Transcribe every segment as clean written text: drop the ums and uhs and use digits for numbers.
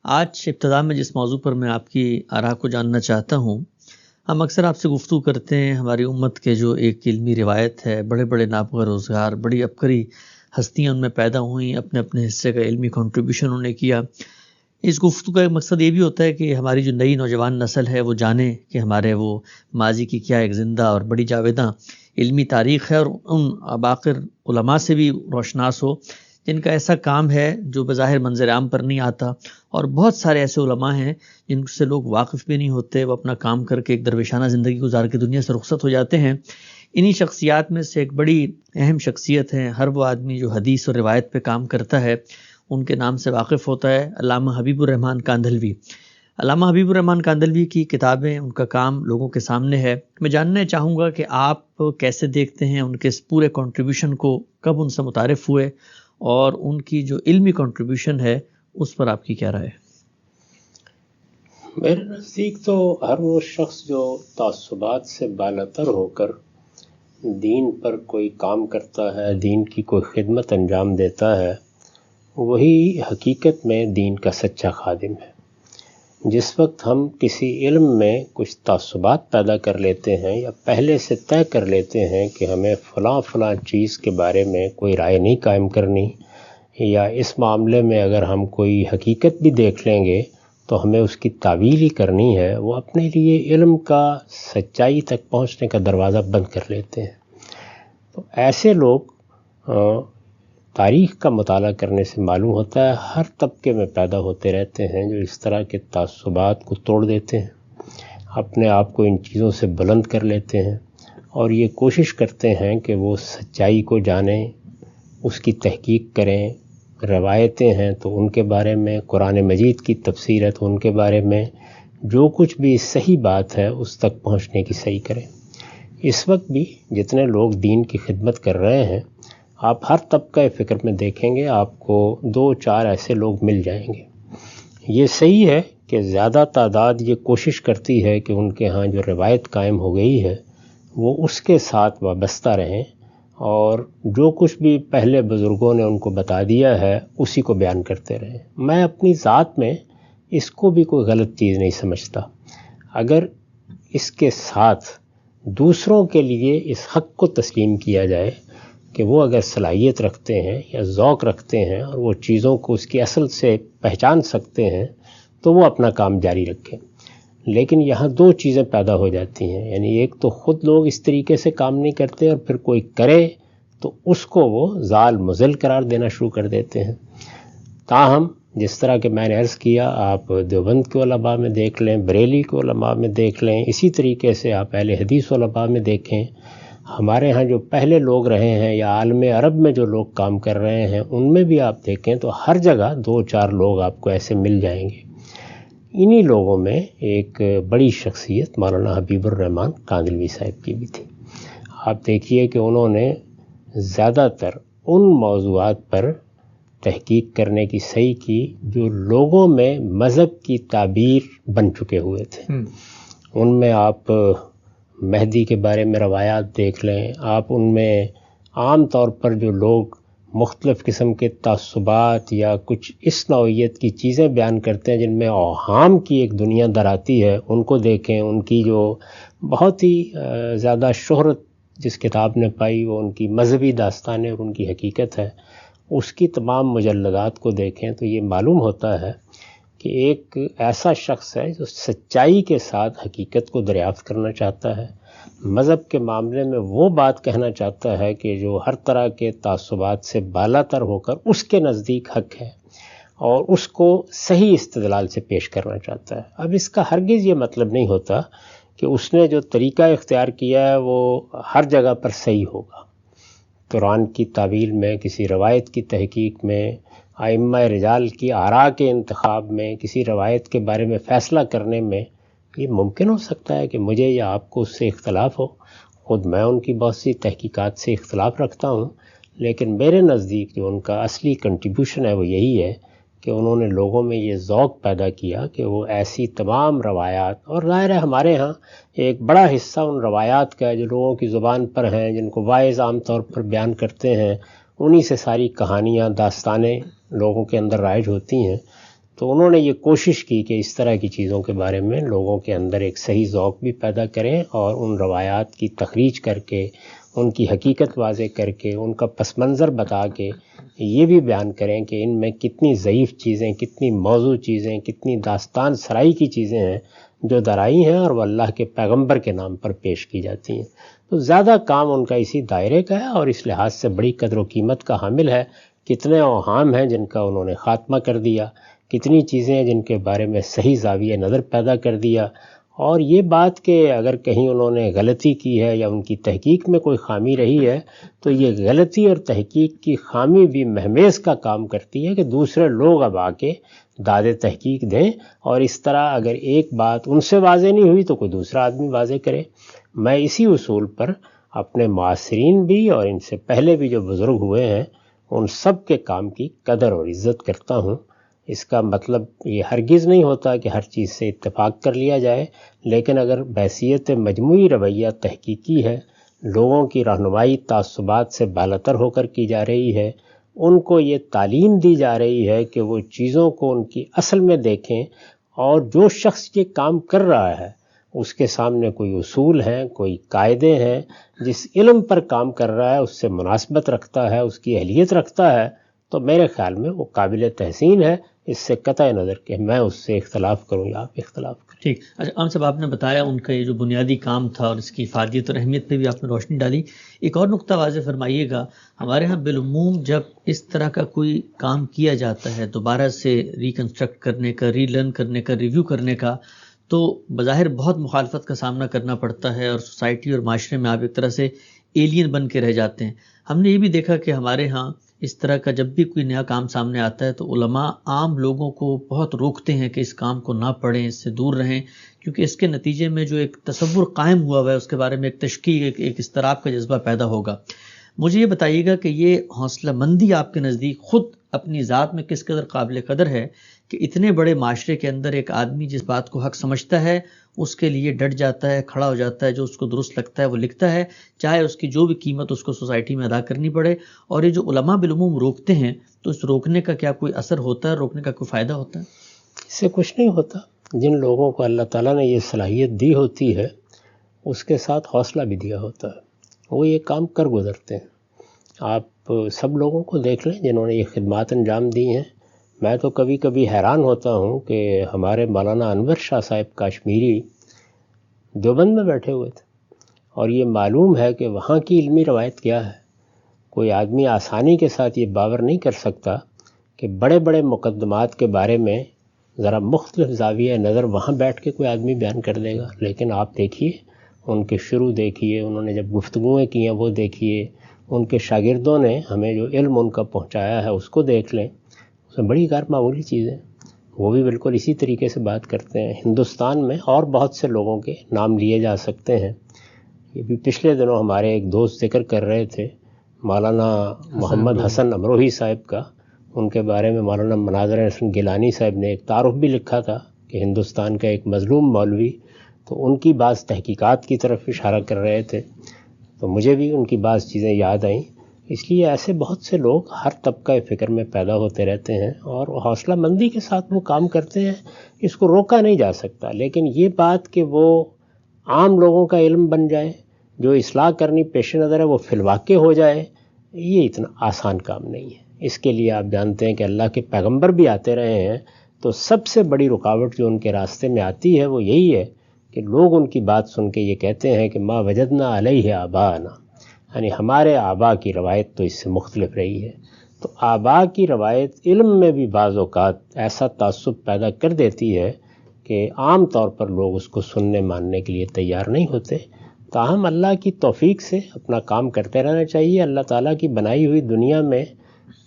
آج ابتدا میں جس موضوع پر میں آپ کی آراء کو جاننا چاہتا ہوں، ہم اکثر آپ سے گفتگو کرتے ہیں ہماری امت کے جو ایک علمی روایت ہے، بڑے بڑے نابغہ روزگار، بڑی عبقری ہستیاں ان میں پیدا ہوئیں، اپنے اپنے حصے کا علمی کنٹریبیوشن انہوں نے کیا۔ اس گفتگو کا ایک مقصد یہ بھی ہوتا ہے کہ ہماری جو نئی نوجوان نسل ہے وہ جانے کہ ہمارے وہ ماضی کی کیا ایک زندہ اور بڑی جاویداں علمی تاریخ ہے، اور ان باقر علماء سے بھی روشناس ہو جن کا ایسا کام ہے جو بظاہر منظر عام پر نہیں آتا، اور بہت سارے ایسے علماء ہیں جن سے لوگ واقف بھی نہیں ہوتے، وہ اپنا کام کر کے ایک درویشانہ زندگی گزار کے دنیا سے رخصت ہو جاتے ہیں۔ انہی شخصیات میں سے ایک بڑی اہم شخصیت ہے، ہر وہ آدمی جو حدیث اور روایت پہ کام کرتا ہے ان کے نام سے واقف ہوتا ہے، علامہ حبیب الرحمن کاندھلوی۔ علامہ حبیب الرحمن کاندھلوی کی کتابیں، ان کا کام لوگوں کے سامنے ہے۔ میں جاننا چاہوں گا کہ آپ کیسے دیکھتے ہیں ان کے اس پورے کنٹریبیوشن کو، کب ان سے متعارف ہوئے، اور ان کی جو علمی کنٹریبیوشن ہے اس پر آپ کی کیا رائے ہے؟ میرے نزدیک تو ہر وہ شخص جو تعصبات سے بالاتر ہو کر دین پر کوئی کام کرتا ہے، دین کی کوئی خدمت انجام دیتا ہے، وہی حقیقت میں دین کا سچا خادم ہے۔ جس وقت ہم کسی علم میں کچھ تعصبات پیدا کر لیتے ہیں یا پہلے سے طے کر لیتے ہیں کہ ہمیں فلاں چیز کے بارے میں کوئی رائے نہیں قائم کرنی، یا اس معاملے میں اگر ہم کوئی حقیقت بھی دیکھ لیں گے تو ہمیں اس کی تعویل ہی کرنی ہے، وہ اپنے لیے علم کا سچائی تک پہنچنے کا دروازہ بند کر لیتے ہیں۔ تو ایسے لوگ تاریخ کا مطالعہ کرنے سے معلوم ہوتا ہے ہر طبقے میں پیدا ہوتے رہتے ہیں جو اس طرح کے تعصبات کو توڑ دیتے ہیں، اپنے آپ کو ان چیزوں سے بلند کر لیتے ہیں، اور یہ کوشش کرتے ہیں کہ وہ سچائی کو جانیں، اس کی تحقیق کریں۔ روایتیں ہیں تو ان کے بارے میں، قرآن مجید کی تفسیر ہے تو ان کے بارے میں، جو کچھ بھی صحیح بات ہے اس تک پہنچنے کی صحیح کریں۔ اس وقت بھی جتنے لوگ دین کی خدمت کر رہے ہیں، آپ ہر طبقہ فکر میں دیکھیں گے آپ کو 2-4 ایسے لوگ مل جائیں گے۔ یہ صحیح ہے کہ زیادہ تعداد یہ کوشش کرتی ہے کہ ان کے ہاں جو روایت قائم ہو گئی ہے وہ اس کے ساتھ وابستہ رہیں، اور جو کچھ بھی پہلے بزرگوں نے ان کو بتا دیا ہے اسی کو بیان کرتے رہیں۔ میں اپنی ذات میں اس کو بھی کوئی غلط چیز نہیں سمجھتا، اگر اس کے ساتھ دوسروں کے لیے اس حق کو تسلیم کیا جائے کہ وہ اگر صلاحیت رکھتے ہیں یا ذوق رکھتے ہیں اور وہ چیزوں کو اس کی اصل سے پہچان سکتے ہیں تو وہ اپنا کام جاری رکھیں۔ لیکن یہاں 2 چیزیں پیدا ہو جاتی ہیں، یعنی ایک تو خود لوگ اس طریقے سے کام نہیں کرتے، اور پھر کوئی کرے تو اس کو وہ ضال مضل قرار دینا شروع کر دیتے ہیں۔ تاہم جس طرح کہ میں نے عرض کیا، آپ دیوبند کے علماء میں دیکھ لیں، بریلی کے علماء میں دیکھ لیں، اسی طریقے سے آپ اہل حدیث علماء میں دیکھیں، ہمارے ہاں جو پہلے لوگ رہے ہیں یا عالم عرب میں جو لوگ کام کر رہے ہیں ان میں بھی آپ دیکھیں تو ہر جگہ 2-4 لوگ آپ کو ایسے مل جائیں گے۔ انہی لوگوں میں ایک بڑی شخصیت مولانا حبیب الرحمن کاندھلوی صاحب کی بھی تھی۔ آپ دیکھیے کہ انہوں نے زیادہ تر ان موضوعات پر تحقیق کرنے کی صحیح کی جو لوگوں میں مذہب کی تعبیر بن چکے ہوئے تھے۔ ان میں آپ مہدی کے بارے میں روایات دیکھ لیں، آپ ان میں عام طور پر جو لوگ مختلف قسم کے تعصبات یا کچھ اس نوعیت کی چیزیں بیان کرتے ہیں جن میں اوہام کی ایک دنیا در آتی ہے، ان کو دیکھیں۔ ان کی جو بہت ہی زیادہ شہرت جس کتاب نے پائی وہ ان کی مذہبی داستانیں اور ان کی حقیقت ہے، اس کی تمام مجلدات کو دیکھیں تو یہ معلوم ہوتا ہے کہ ایک ایسا شخص ہے جو سچائی کے ساتھ حقیقت کو دریافت کرنا چاہتا ہے، مذہب کے معاملے میں وہ بات کہنا چاہتا ہے کہ جو ہر طرح کے تعصبات سے بالاتر ہو کر اس کے نزدیک حق ہے، اور اس کو صحیح استدلال سے پیش کرنا چاہتا ہے۔ اب اس کا ہرگز یہ مطلب نہیں ہوتا کہ اس نے جو طریقہ اختیار کیا ہے وہ ہر جگہ پر صحیح ہوگا۔ قرآن کی تعویل میں، کسی روایت کی تحقیق میں، ائمہ رجال کی آراء کے انتخاب میں، کسی روایت کے بارے میں فیصلہ کرنے میں یہ ممکن ہو سکتا ہے کہ مجھے یا آپ کو اس سے اختلاف ہو، خود میں ان کی بہت سی تحقیقات سے اختلاف رکھتا ہوں، لیکن میرے نزدیک جو ان کا اصلی کنٹریبیوشن ہے وہ یہی ہے کہ انہوں نے لوگوں میں یہ ذوق پیدا کیا کہ وہ ایسی تمام روایات، اور ظاہر ہے ہمارے ہاں ایک بڑا حصہ ان روایات کا ہے جو لوگوں کی زبان پر ہیں، جن کو واعظ عام طور پر بیان کرتے ہیں، انہی سے ساری کہانیاں، داستانیں لوگوں کے اندر رائج ہوتی ہیں۔ تو انہوں نے یہ کوشش کی کہ اس طرح کی چیزوں کے بارے میں لوگوں کے اندر ایک صحیح ذوق بھی پیدا کریں اور ان روایات کی تخریج کر کے ان کی حقیقت واضح کر کے ان کا پس منظر بتا کے یہ بھی بیان کریں کہ ان میں کتنی ضعیف چیزیں، کتنی موضوع چیزیں، کتنی داستان سرائی کی چیزیں ہیں جو درائی ہیں اور وہ اللہ کے پیغمبر کے نام پر پیش کی جاتی ہیں۔ تو زیادہ کام ان کا اسی دائرے کا ہے اور اس لحاظ سے بڑی قدر و قیمت کا حامل ہے۔ کتنے اوہام ہیں جن کا انہوں نے خاتمہ کر دیا، کتنی چیزیں ہیں جن کے بارے میں صحیح زاویہ نظر پیدا کر دیا، اور یہ بات کہ اگر کہیں انہوں نے غلطی کی ہے یا ان کی تحقیق میں کوئی خامی رہی ہے تو یہ غلطی اور تحقیق کی خامی بھی مہمیز کا کام کرتی ہے کہ دوسرے لوگ اب آ کے داد تحقیق دیں، اور اس طرح اگر ایک بات ان سے واضح نہیں ہوئی تو کوئی دوسرا آدمی واضح کرے۔ میں اسی اصول پر اپنے معاصرین بھی اور ان سے پہلے بھی جو بزرگ ہوئے ہیں ان سب کے کام کی قدر اور عزت کرتا ہوں۔ اس کا مطلب یہ ہرگز نہیں ہوتا کہ ہر چیز سے اتفاق کر لیا جائے، لیکن اگر بحیثیت مجموعی رویہ تحقیقی ہے، لوگوں کی رہنمائی تعصبات سے بالاتر ہو کر کی جا رہی ہے، ان کو یہ تعلیم دی جا رہی ہے کہ وہ چیزوں کو ان کی اصل میں دیکھیں، اور جو شخص یہ کام کر رہا ہے اس کے سامنے کوئی اصول ہیں، کوئی قاعدے ہیں، جس علم پر کام کر رہا ہے اس سے مناسبت رکھتا ہے، اس کی اہلیت رکھتا ہے، تو میرے خیال میں وہ قابل تحسین ہے، اس سے قطع نظر کہ میں اس سے اختلاف کروں یا آپ اختلاف کریں۔ ٹھیک۔ اچھا عام صاحب، آپ نے بتایا ان کا یہ جو بنیادی کام تھا اور اس کی افادیت اور اہمیت پہ بھی آپ نے روشنی ڈالی۔ ایک اور نقطہ واضح فرمائیے گا، ہمارے ہاں بالعموم جب اس طرح کا کوئی کام کیا جاتا ہے دوبارہ سے ریکنسٹرکٹ کرنے کا، ری لرن کرنے کا، ریویو کرنے کا، تو بظاہر بہت مخالفت کا سامنا کرنا پڑتا ہے اور سوسائٹی اور معاشرے میں آپ ایک طرح سے ایلین بن کے رہ جاتے ہیں۔ ہم نے یہ بھی دیکھا کہ ہمارے ہاں اس طرح کا جب بھی کوئی نیا کام سامنے آتا ہے تو علماء عام لوگوں کو بہت روکتے ہیں کہ اس کام کو نہ پڑھیں، اس سے دور رہیں، کیونکہ اس کے نتیجے میں جو ایک تصور قائم ہوا ہوا ہے اس کے بارے میں ایک تشکیک، ایک اضطراب کا جذبہ پیدا ہوگا۔ مجھے یہ بتائیے گا کہ یہ حوصلہ مندی آپ کے نزدیک خود اپنی ذات میں کس قدر قابل قدر ہے کہ اتنے بڑے معاشرے کے اندر ایک آدمی جس بات کو حق سمجھتا ہے اس کے لیے ڈٹ جاتا ہے، کھڑا ہو جاتا ہے، جو اس کو درست لگتا ہے وہ لکھتا ہے، چاہے اس کی جو بھی قیمت اس کو سوسائٹی میں ادا کرنی پڑے۔ اور یہ جو علماء بالعموم روکتے ہیں تو اس روکنے کا کیا کوئی اثر ہوتا ہے، روکنے کا کوئی فائدہ ہوتا ہے؟ اس سے کچھ نہیں ہوتا۔ جن لوگوں کو اللہ تعالیٰ نے یہ صلاحیت دی ہوتی ہے اس کے ساتھ حوصلہ بھی دیا ہوتا ہے، وہ یہ کام کر گزرتے ہیں۔ آپ سب لوگوں کو دیکھ لیں جنہوں نے یہ خدمات انجام دی ہیں۔ میں تو کبھی کبھی حیران ہوتا ہوں کہ ہمارے مولانا انور شاہ صاحب کاشمیری دیوبند میں بیٹھے ہوئے تھے، اور یہ معلوم ہے کہ وہاں کی علمی روایت کیا ہے۔ کوئی آدمی آسانی کے ساتھ یہ باور نہیں کر سکتا کہ بڑے بڑے مقدمات کے بارے میں ذرا مختلف زاویہ نظر وہاں بیٹھ کے کوئی آدمی بیان کر دے گا، لیکن آپ دیکھیے ان کے شروع دیکھیے، انہوں نے جب گفتگویں کی ہیں وہ دیکھیے، ان کے شاگردوں نے ہمیں جو علم ان کا پہنچایا ہے اس کو دیکھ لیں، اس میں بڑی غیر معمولی چیزیں، وہ بھی بالکل اسی طریقے سے بات کرتے ہیں۔ ہندوستان میں اور بہت سے لوگوں کے نام لیے جا سکتے ہیں۔ یہ بھی پچھلے دنوں ہمارے ایک دوست ذکر کر رہے تھے مولانا محمد حسن امروہی صاحب کا، ان کے بارے میں مولانا مناظر حسن گیلانی صاحب نے ایک تعارف بھی لکھا تھا کہ ہندوستان کا ایک مظلوم مولوی، تو ان کی بعض تحقیقات کی طرف اشارہ کر رہے تھے، تو مجھے بھی ان کی بعض چیزیں یاد آئیں۔ اس لیے ایسے بہت سے لوگ ہر طبقہ فکر میں پیدا ہوتے رہتے ہیں اور حوصلہ مندی کے ساتھ وہ کام کرتے ہیں، اس کو روکا نہیں جا سکتا۔ لیکن یہ بات کہ وہ عام لوگوں کا علم بن جائے، جو اصلاح کرنی پیش نظر ہے وہ فی الواقع ہو جائے، یہ اتنا آسان کام نہیں ہے۔ اس کے لیے آپ جانتے ہیں کہ اللہ کے پیغمبر بھی آتے رہے ہیں، تو سب سے بڑی رکاوٹ جو ان کے راستے میں آتی ہے وہ یہی ہے کہ لوگ ان کی بات سن کے یہ کہتے ہیں کہ ما وجدنا علیہ آباءنا، یعنی ہمارے آباء کی روایت تو اس سے مختلف رہی ہے۔ تو آباء کی روایت علم میں بھی بعض اوقات ایسا تعصب پیدا کر دیتی ہے کہ عام طور پر لوگ اس کو سننے ماننے کے لیے تیار نہیں ہوتے۔ تاہم اللہ کی توفیق سے اپنا کام کرتے رہنا چاہیے۔ اللہ تعالیٰ کی بنائی ہوئی دنیا میں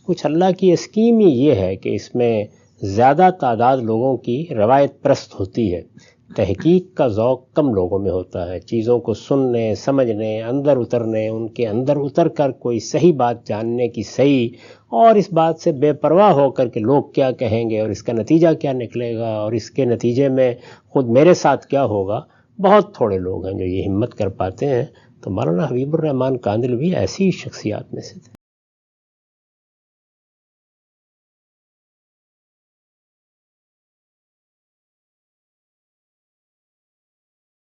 کچھ اللہ کی اسکیم ہی یہ ہے کہ اس میں زیادہ تعداد لوگوں کی روایت پرست ہوتی ہے، تحقیق کا ذوق کم لوگوں میں ہوتا ہے، چیزوں کو سننے، سمجھنے، اندر اترنے، ان کے اندر اتر کر کوئی صحیح بات جاننے کی صحیح، اور اس بات سے بے پرواہ ہو کر کہ لوگ کیا کہیں گے اور اس کا نتیجہ کیا نکلے گا اور اس کے نتیجے میں خود میرے ساتھ کیا ہوگا، بہت تھوڑے لوگ ہیں جو یہ ہمت کر پاتے ہیں۔ تو مولانا حبیب الرحمن کاندھلوی ایسی شخصیات میں سے تھے۔